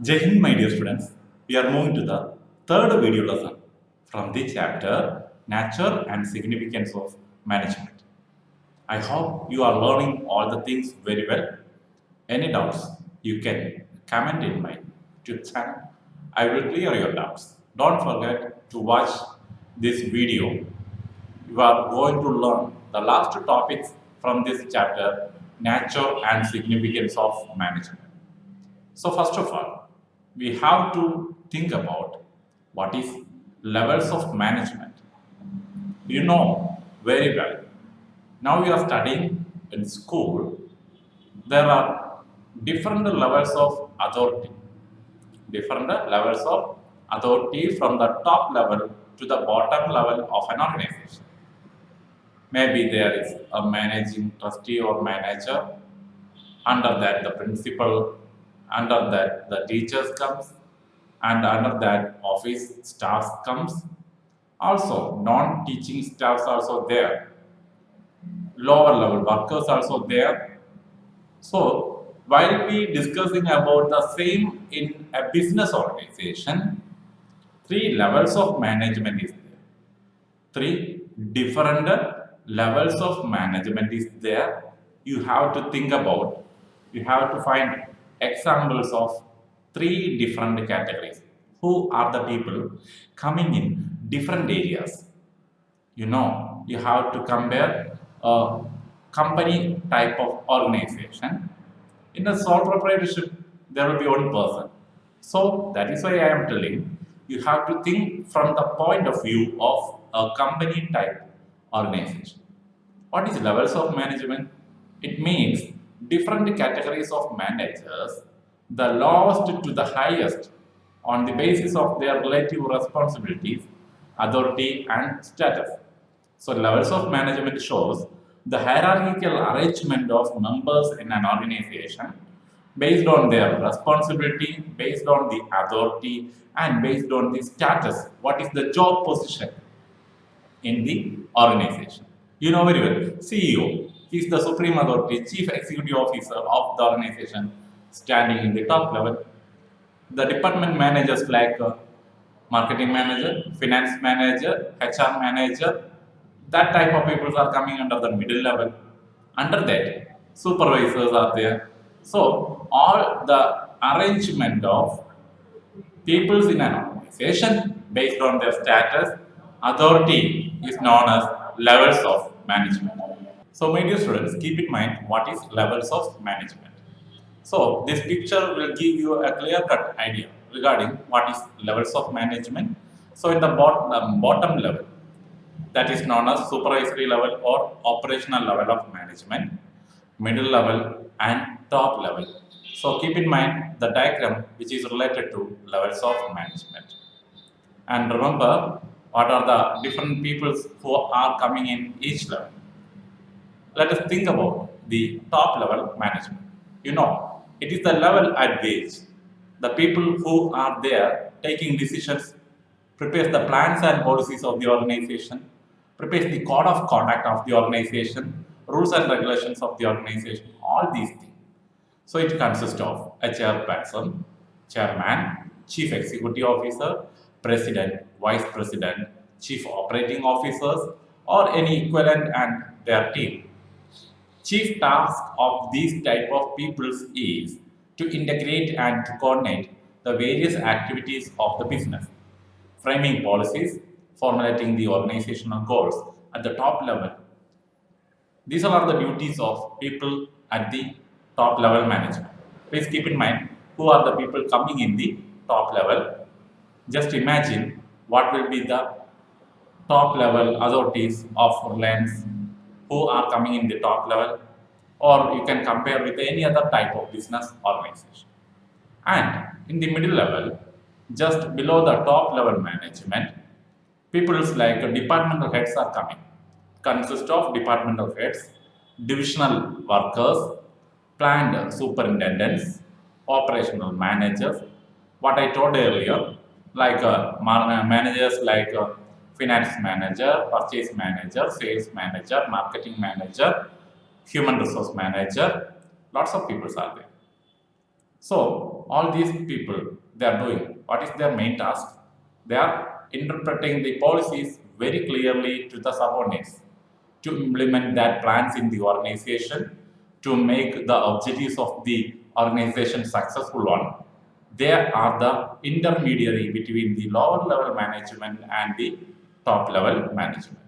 Jai Hind, my dear students. We are moving to the third video lesson from the chapter Nature and Significance of Management. I hope you are learning all the things very well. Any doubts, you can comment in my YouTube channel. I will clear your doubts. Don't forget to watch this video. You are going to learn the last two topics from this chapter, Nature and Significance of Management. So first of all, we have to think about what is levels of management. You know very well. Now you are studying in school. There are different levels of authority. Different levels of authority from the top level to the bottom level of an organization. Maybe there is a managing trustee or manager. Under that, the principal. Under that, the teachers comes, and under that, office staffs comes. Also, non-teaching staffs also there. Lower level workers also there. So, while we discussing about the same in a business organization, three levels of management is there. Three different levels of management is there. You have to think about, you have to find examples of three different categories. Who are the people coming in different areas? You know, you have to compare a company type of organization. In a sole proprietorship, there will be one person. So that is why I am telling you have to think from the point of view of a company type organization. What is levels of management? It means different categories of managers, the lowest to the highest, on the basis of their relative responsibilities, authority, and status. So, levels of management shows the hierarchical arrangement of members in an organization based on their responsibility, based on the authority, and based on the status. What is the job position in the organization? You know very well, CEO, he is the supreme authority, chief executive officer of the organization, standing in the top level. The department managers like marketing manager, finance manager, HR manager, that type of people are coming under the middle level. Under that, supervisors are there. So, all the arrangement of peoples in an organization based on their status, authority is known as levels of management. So, my dear students, keep in mind what is levels of management. So, this picture will give you a clear-cut idea regarding what is levels of management. So, in the bottom level, that is known as supervisory level or operational level of management, middle level and top level. So, keep in mind the diagram which is related to levels of management. And remember what are the different peoples who are coming in each level. Let us think about the top level management. You know, it is the level at which the people who are there taking decisions prepares the plans and policies of the organization, prepares the code of conduct of the organization, rules and regulations of the organization, all these things. So it consists of a chairperson, chairman, chief executive officer, president, vice president, chief operating officers, or any equivalent and their team. Chief task of these type of peoples is to integrate and to coordinate the various activities of the business, framing policies, formulating the organizational goals at the top level. These are the duties of people at the top level management. Please keep in mind who are the people coming in the top level. Just imagine what will be the top level authorities of Reliance who are coming in the top level, or you can compare with any other type of business organization. And in the middle level, just below the top level management, peoples like departmental heads are coming. Consist of departmental heads, divisional workers, planned superintendents, operational managers. What I told earlier, like managers like finance manager, purchase manager, sales manager, marketing manager, human resource manager, lots of people are there. So all these people, they are doing, what is their main task? They are interpreting the policies very clearly to the subordinates to implement that plans in the organization to make the objectives of the organization successful one. They are the intermediary between the lower level management and the top level management.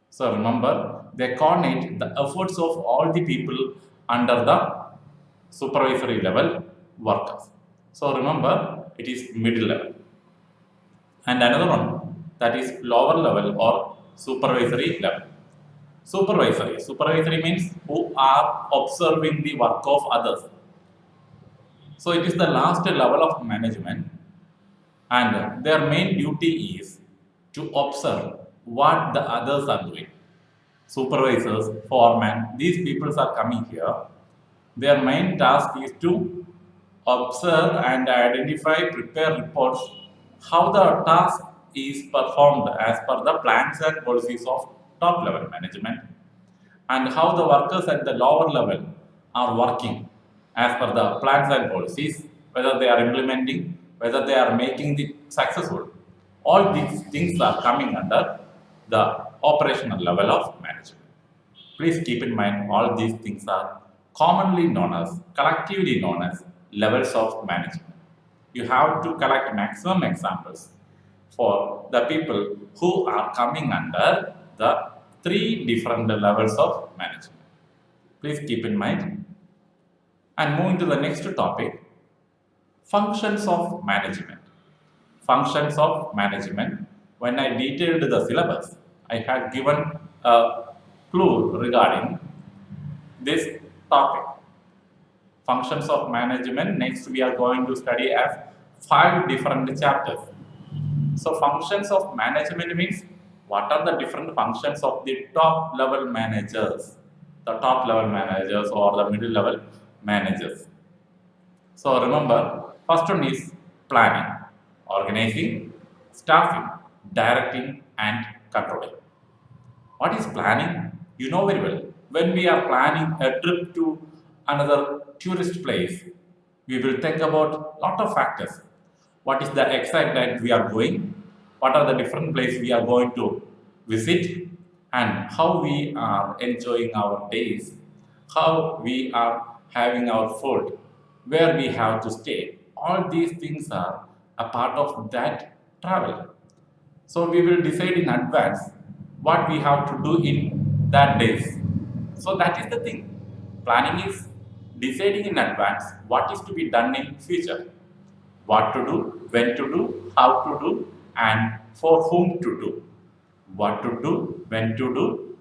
So remember, they coordinate the efforts of all the people under the supervisory level workers. So remember, it is middle level. And another one, that is lower level or supervisory level. Supervisory means who are observing the work of others. So it is the last level of management, and their main duty is to observe what the others are doing. Supervisors, foremen, these people are coming here. Their main task is to observe and identify, prepare reports how the task is performed as per the plans and policies of top level management, and how the workers at the lower level are working as per the plans and policies, whether they are implementing, whether they are making the successful. All these things are coming under the operational level of management. Please keep in mind all these things are commonly known as, collectively known as levels of management. You have to collect maximum examples for the people who are coming under the three different levels of management. Please keep in mind. And moving to the next topic, functions of management. Functions of management. When I detailed the syllabus, I had given a clue regarding this topic. Functions of management. Next, we are going to study as 5 different chapters. So, functions of management means what are the different functions of the top level managers, the top level managers or the middle level managers. So, remember, first one is planning, organizing, staffing, directing, and controlling. What is planning? You know very well. When we are planning a trip to another tourist place, we will think about lot of factors. What is the exact date we are going? What are the different places we are going to visit? And how we are enjoying our days? How we are having our food? Where we have to stay? All these things are a part of that travel. So we will decide in advance what we have to do in that days. So that is the thing. Planning is deciding in advance what is to be done in future. What to do, when to do, how to do, and for whom to do. What to do, when to do,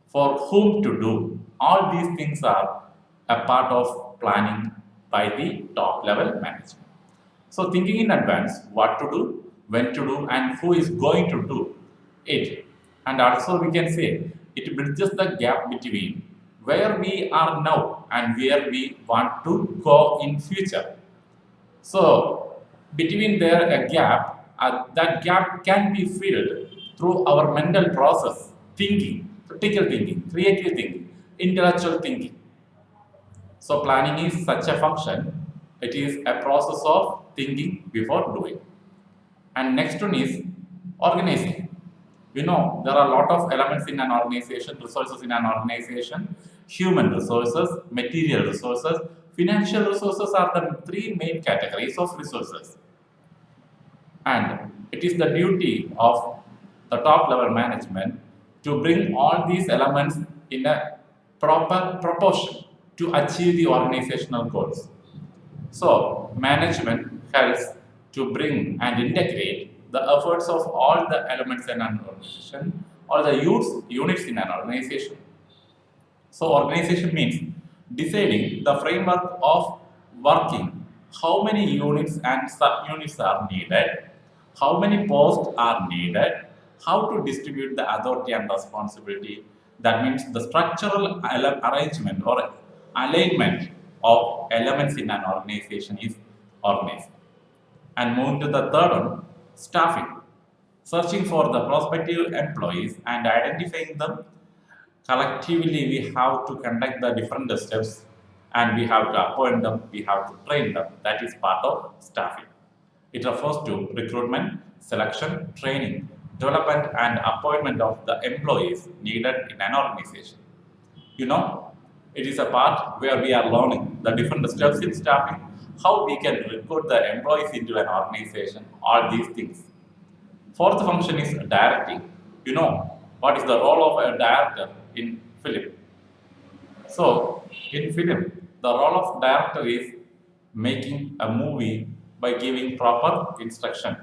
for whom to do. All these things are a part of planning by the top level management. So thinking in advance what to do, when to do, and who is going to do it. And also we can say it bridges the gap between where we are now and where we want to go in future. So between there a gap, that gap can be filled through our mental process, thinking, critical thinking, creative thinking, intellectual thinking. So planning is such a function. It is a process of thinking before doing. And next one is organizing. You know, there are a lot of elements in an organization, resources in an organization, human resources, material resources, financial resources are the three main categories of resources. And it is the duty of the top level management to bring all these elements in a proper proportion to achieve the organizational goals. So, management helps to bring and integrate the efforts of all the elements in an organization or the units in an organization. So, organization means deciding the framework of working, how many units and subunits are needed, how many posts are needed, how to distribute the authority and responsibility. That means the structural arrangement or alignment of elements in an organization is organized. And moving to the third one, staffing. Searching for the prospective employees and identifying them. Collectively, we have to conduct the different steps and we have to appoint them, we have to train them. That is part of staffing. It refers to recruitment, selection, training, development, and appointment of the employees needed in an organization. You know, it is a part where we are learning the different steps in staffing, how we can recruit the employees into an organization, all these things. Fourth function is directing. You know, what is the role of a director in film? So, in film, the role of director is making a movie by giving proper instruction.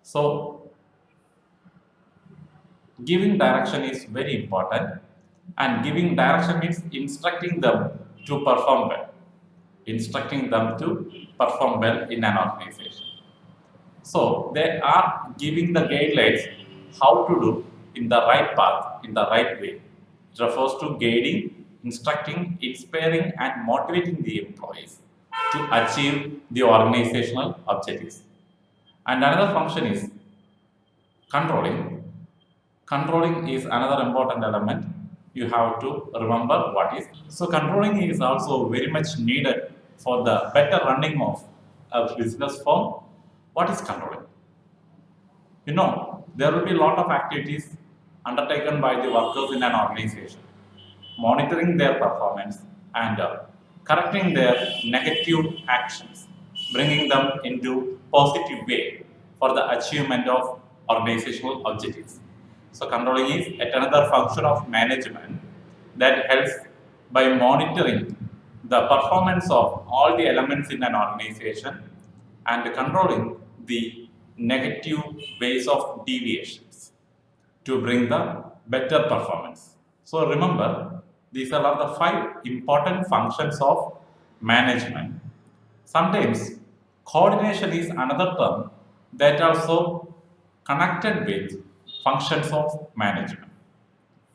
So, giving direction is very important, and giving direction means instructing them to perform well. Instructing them to perform well in an organization. So, they are giving the guidelines how to do in the right path, in the right way. It refers to guiding, instructing, inspiring, and motivating the employees to achieve the organizational objectives. And another function is controlling. Controlling is another important element. You have to remember what is. So controlling is also very much needed for the better running of a business firm. What is controlling? You know, there will be a lot of activities undertaken by the workers in an organization, monitoring their performance and correcting their negative actions, bringing them into positive way for the achievement of organizational objectives. So controlling is yet another function of management that helps by monitoring the performance of all the elements in an organization and controlling the negative ways of deviations to bring the better performance. So remember, these are the 5 important functions of management. Sometimes coordination is another term that also connected with functions of management.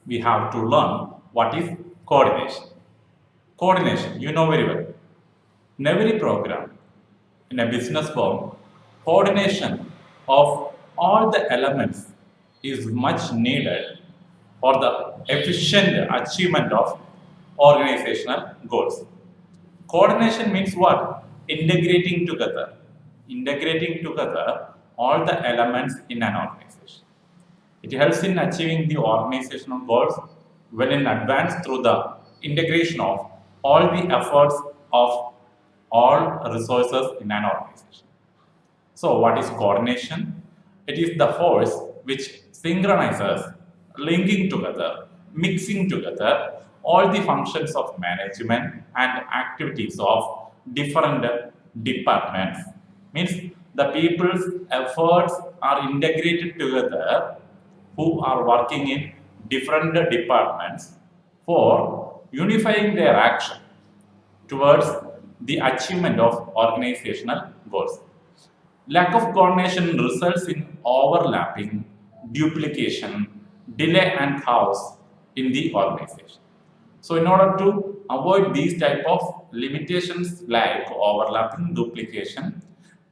We have to learn what is coordination. Coordination, you know very well. In every program, in a business firm, coordination of all the elements is much needed for the efficient achievement of organizational goals. Coordination means what? Integrating together. Integrating together all the elements in an organization. It helps in achieving the organizational goals well in advance through the integration of all the efforts of all resources in an organization. So, what is coordination? It is the force which synchronizes, linking together, mixing together all the functions of management and activities of different departments. Means the people's efforts are integrated together who are working in different departments for unifying their action towards the achievement of organizational goals. Lack of coordination results in overlapping, duplication, delay and chaos in the organization. So in order to avoid these type of limitations like overlapping, duplication,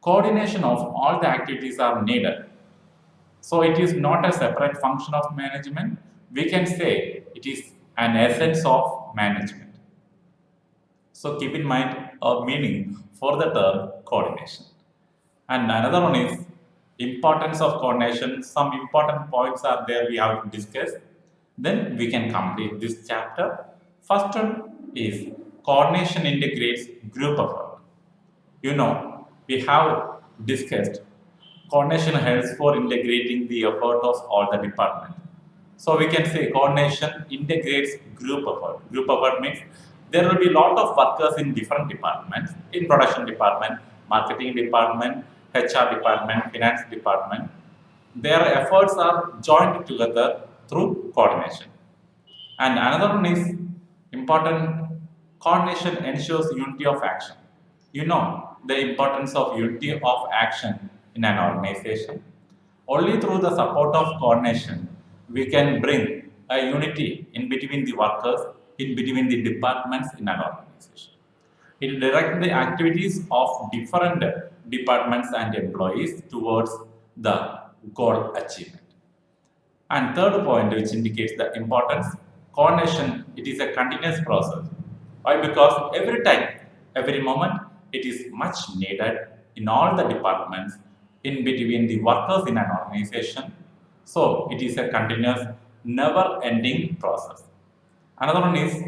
coordination of all the activities are needed. So it is not a separate function of management. We can say it is an essence of management. So keep in mind a meaning for the term coordination. And another one is importance of coordination. Some important points are there we have to discuss. Then we can complete this chapter. First one is coordination integrates group effort. You know, we have discussed coordination helps for integrating the effort of all the departments. So we can say coordination integrates group effort. Group effort means there will be a lot of workers in different departments, in production department, marketing department, HR department, finance department. Their efforts are joined together through coordination. And another one is important, coordination ensures unity of action. You know the importance of unity of action in an organization. Only through the support of coordination we can bring a unity in between the workers, in between the departments in an organization. It directs the activities of different departments and employees towards the goal achievement. And third point which indicates the importance, coordination, it is a continuous process. Why? Because every time, every moment, it is much needed in all the departments in between the workers in an organization. So it is a continuous, never-ending process. Another one is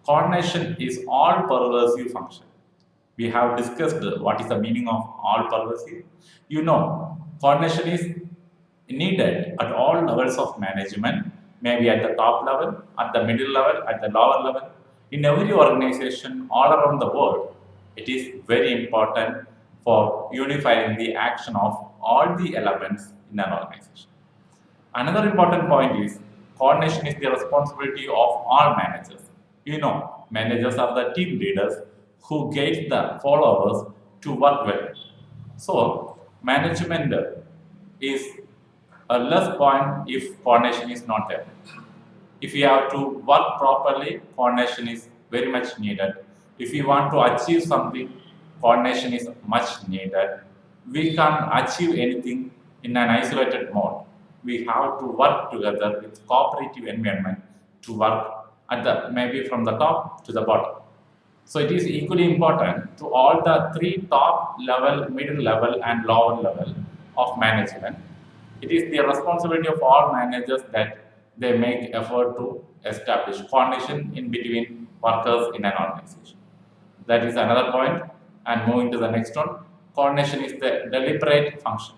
coordination is all pervasive function. We have discussed what is the meaning of all pervasive. You know, coordination is needed at all levels of management, maybe at the top level, at the middle level, at the lower level. In every organization all around the world, it is very important for unifying the action of all the elements in an organization. Another important point is coordination is the responsibility of all managers. You know, managers are the team leaders who guide the followers to work well. So, management is a less point if coordination is not there. If you have to work properly, coordination is very much needed. If you want to achieve something, coordination is much needed. We can't achieve anything in an isolated mode. We have to work together with cooperative environment to work at the maybe from the top to the bottom. So it is equally important to all the three top level, middle level, and lower level of management. It is the responsibility of all managers that they make effort to establish coordination in between workers in an organization. That is another point. And moving to the next one, coordination is the deliberate function.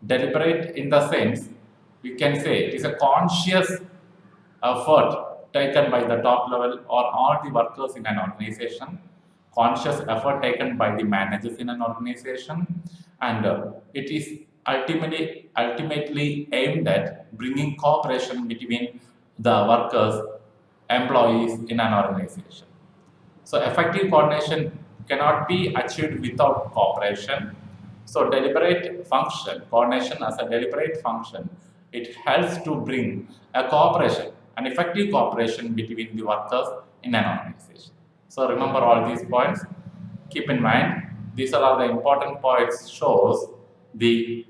Deliberate in the sense, we can say it is a conscious effort taken by the top level or all the workers in an organization, conscious effort taken by the managers in an organization, and it is ultimately aimed at bringing cooperation between the workers, employees in an organization. So effective coordination cannot be achieved without cooperation. So deliberate function, coordination as a deliberate function, it helps to bring a cooperation, an effective cooperation between the workers in an organization. So remember all these points. Keep in mind, these are all the important points shows the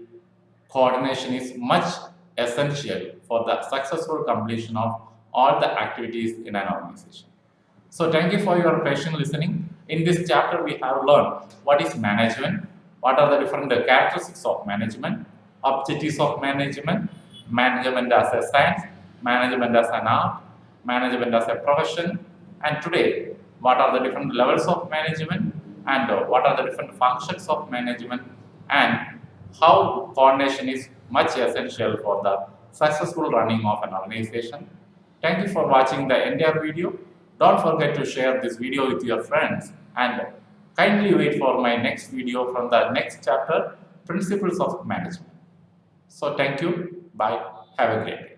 coordination is much essential for the successful completion of all the activities in an organization. So thank you for your patient listening. In this chapter, we have learned what is management, what are the different characteristics of management, objectives of management, management as a science, management as an art, management as a profession, and today, what are the different levels of management and what are the different functions of management and how coordination is much essential for the successful running of an organization. Thank you for watching the entire video. Don't forget to share this video with your friends and kindly wait for my next video from the next chapter, Principles of Management. So thank you. Bye. Have a great day.